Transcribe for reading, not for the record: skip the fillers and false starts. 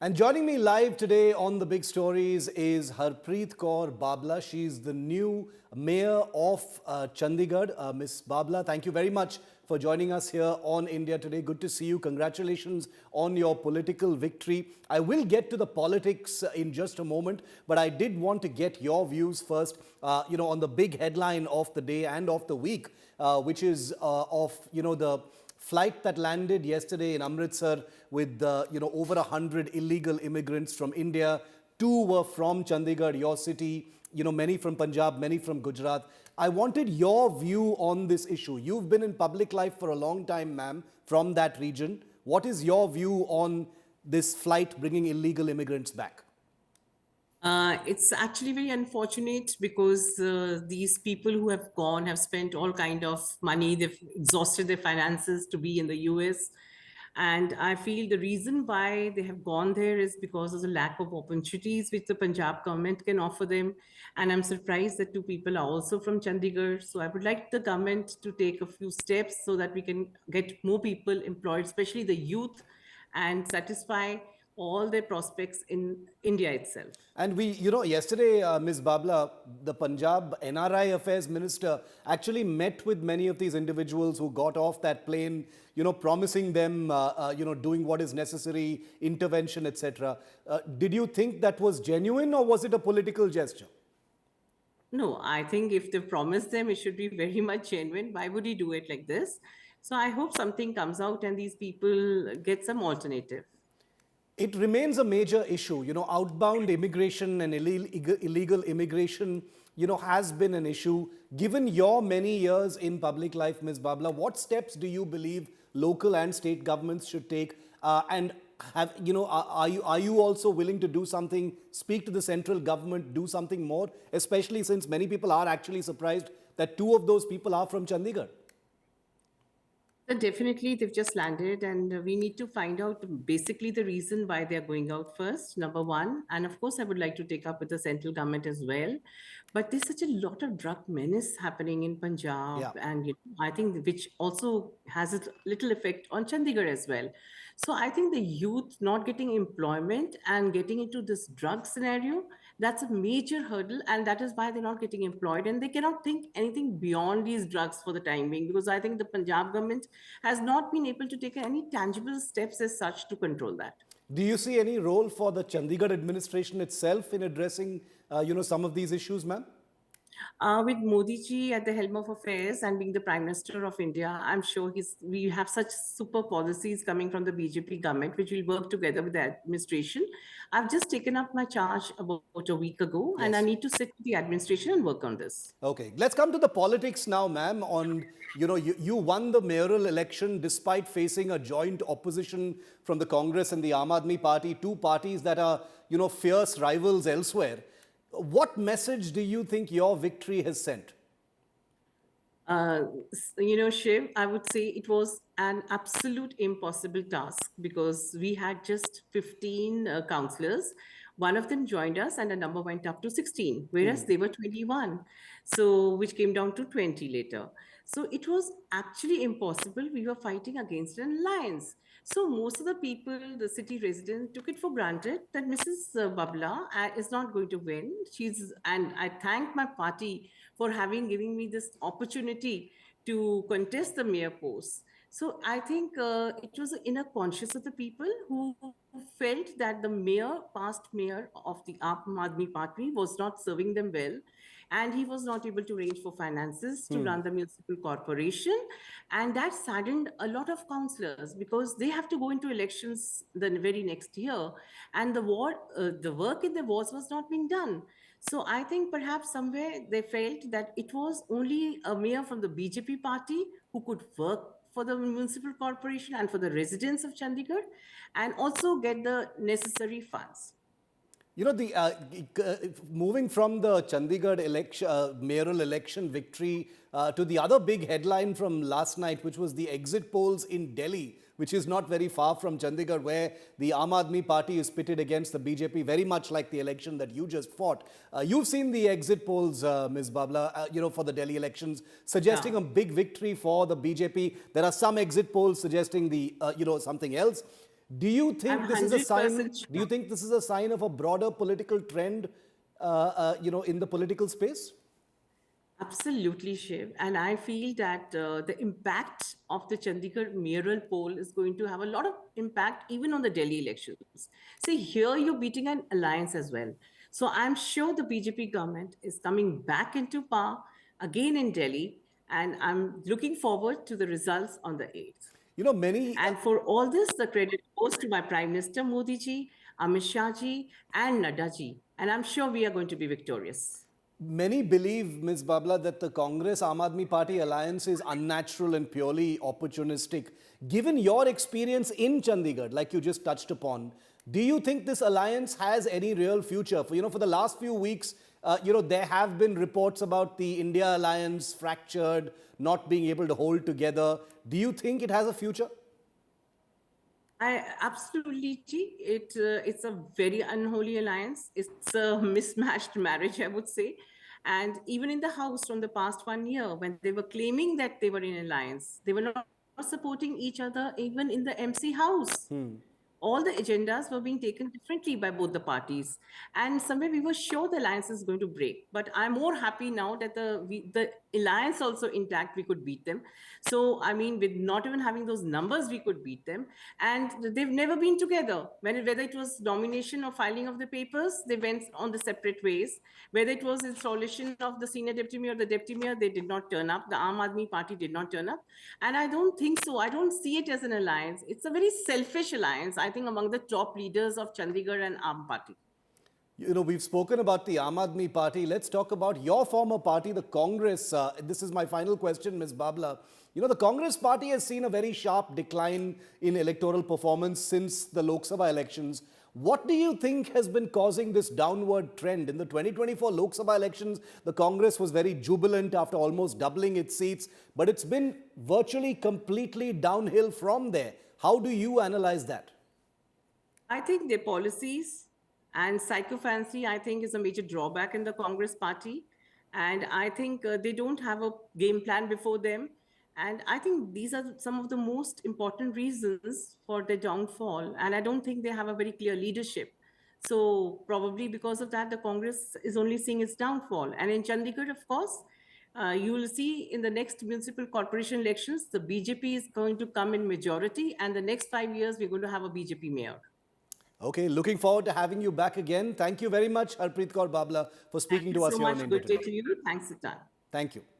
And joining me live today on The Big Stories is Harpreet Kaur Babla. She's the new mayor of Chandigarh. Miss Babla, thank you very much for joining us here on India Today. Good to see you. Congratulations on your political victory. I will get to the politics in just a moment, but I did want to get your views first, on the big headline of the day and of the week, which is the flight that landed yesterday in Amritsar with over 100 illegal immigrants from India. 2 were from Chandigarh, your city, many from Punjab, many from Gujarat. I wanted your view on this issue. You've been in public life for a long time, ma'am, from that region. What is your view on this flight bringing illegal immigrants back? It's actually very unfortunate because these people who have gone have spent all kind of money. They've exhausted their finances to be in the US. And I feel the reason why they have gone there is because of the lack of opportunities which the Punjab government can offer them. And I'm surprised that 2 people are also from Chandigarh. So I would like the government to take a few steps so that we can get more people employed, especially the youth, and satisfy all their prospects in India itself. And yesterday, Ms. Babla, the Punjab NRI Affairs Minister actually met with many of these individuals who got off that plane, promising them, doing what is necessary, intervention, etc. Did you think that was genuine or was it a political gesture? No, I think if they promised them, it should be very much genuine. Why would he do it like this? So I hope something comes out and these people get some alternative. It remains a major issue. Outbound immigration and illegal immigration, has been an issue. Given your many years in public life, Ms. Babla, what steps do you believe local and state governments should take? And are you also willing to do something, speak to the central government, do something more, especially since many people are actually surprised that 2 of those people are from Chandigarh? Definitely, they've just landed, and we need to find out basically the reason why they're going out first, number one. And of course, I would like to take up with the central government as well. But there's such a lot of drug menace happening in Punjab, Yeah. and I think which also has a little effect on Chandigarh as well. So I think the youth not getting employment and getting into this drug scenario, that's a major hurdle, and that is why they're not getting employed, and they cannot think anything beyond these drugs for the time being, because I think the Punjab government has not been able to take any tangible steps as such to control that. Do you see any role for the Chandigarh administration itself in addressing, some of these issues, ma'am? With Modi ji at the helm of affairs and being the Prime Minister of India, I'm sure we have such super policies coming from the BJP government, which will work together with the administration. I've just taken up my charge about a week ago, and I need to sit with the administration and work on this. Okay, let's come to the politics now, ma'am. You won the mayoral election despite facing a joint opposition from the Congress and the Aam Aadmi Party, 2 parties that are, fierce rivals elsewhere. What message do you think your victory has sent? Shiv, I would say it was an absolute impossible task because we had just 15 councillors. One of them joined us and the number went up to 16, whereas they were 21. So, which came down to 20 later. So it was actually impossible. We were fighting against an alliance. So most of the people, the city residents, took it for granted that Mrs. Babla is not going to win. And I thank my party for having given me this opportunity to contest the mayor post. So I think it was the inner conscience of the people who felt that the past mayor of the Aam Aadmi Party was not serving them well, and he was not able to arrange for finances to run the municipal corporation. And that saddened a lot of councillors because they have to go into elections the very next year, and the work in the wards was not being done. So I think perhaps somewhere they felt that it was only a mayor from the BJP party who could work for the municipal corporation and for the residents of Chandigarh and also get the necessary funds. Moving from the Chandigarh mayoral election victory to the other big headline from last night, which was the exit polls in Delhi, which is not very far from Chandigarh, where the Aam Aadmi Party is pitted against the BJP, very much like the election that you just fought. You've seen the exit polls, Ms. Babla, for the Delhi elections, suggesting a big victory for the BJP. There are some exit polls suggesting something else. Do you I'm think this is a sign? 100% Do you sure. think this is a sign of a broader political trend, in the political space? Absolutely, Shiv. And I feel that the impact of the Chandigarh mayoral poll is going to have a lot of impact even on the Delhi elections. See, here you're beating an alliance as well. So I'm sure the BJP government is coming back into power again in Delhi. And I'm looking forward to the results on the 8th. Many And for all this, the credit goes to my Prime Minister Modi ji, Amit Shah ji, and Nadda ji. And I'm sure we are going to be victorious. Many believe, Ms. Babla, that the Congress-Aam Aadmi Party alliance is unnatural and purely opportunistic. Given your experience in Chandigarh, like you just touched upon, do you think this alliance has any real future? For the last few weeks, there have been reports about the India alliance fractured, not being able to hold together. Do you think it has a future? I absolutely, it's a very unholy alliance. It's a mismatched marriage, I would say. And even in the house from the past 1 year, when they were claiming that they were in alliance, they were not supporting each other even in the MC house. All the agendas were being taken differently by both the parties, and somewhere we were sure the alliance is going to break. But I'm more happy now that the alliance also intact, we could beat them. So I mean, with not even having those numbers, we could beat them. And they've never been together. Whether it was nomination or filing of the papers, they went on the separate ways. Whether it was installation of the senior deputy mayor or the deputy mayor, they did not turn up. The Aam Aadmi Party did not turn up. And I don't think so. I don't see it as an alliance. It's a very selfish alliance, I think, among the top leaders of Chandigarh and Aam Party. We've spoken about the Aam Aadmi Party. Let's talk about your former party, the Congress. This is my final question, Ms. Babla. The Congress party has seen a very sharp decline in electoral performance since the Lok Sabha elections. What do you think has been causing this downward trend? In the 2024 Lok Sabha elections, the Congress was very jubilant after almost doubling its seats, but it's been virtually completely downhill from there. How do you analyze that? I think their policies and psychophancy, I think, is a major drawback in the Congress party. And I think they don't have a game plan before them. And I think these are some of the most important reasons for their downfall. And I don't think they have a very clear leadership. So probably because of that, the Congress is only seeing its downfall. And in Chandigarh, of course, you will see in the next municipal corporation elections, the BJP is going to come in majority. And the next 5 years, we're going to have a BJP mayor. Okay, looking forward to having you back again. Thank you very much, Harpreet Kaur Babla, for Thank speaking you to us so here on much. India Good day Today. to you. Thanks a ton. Thank you.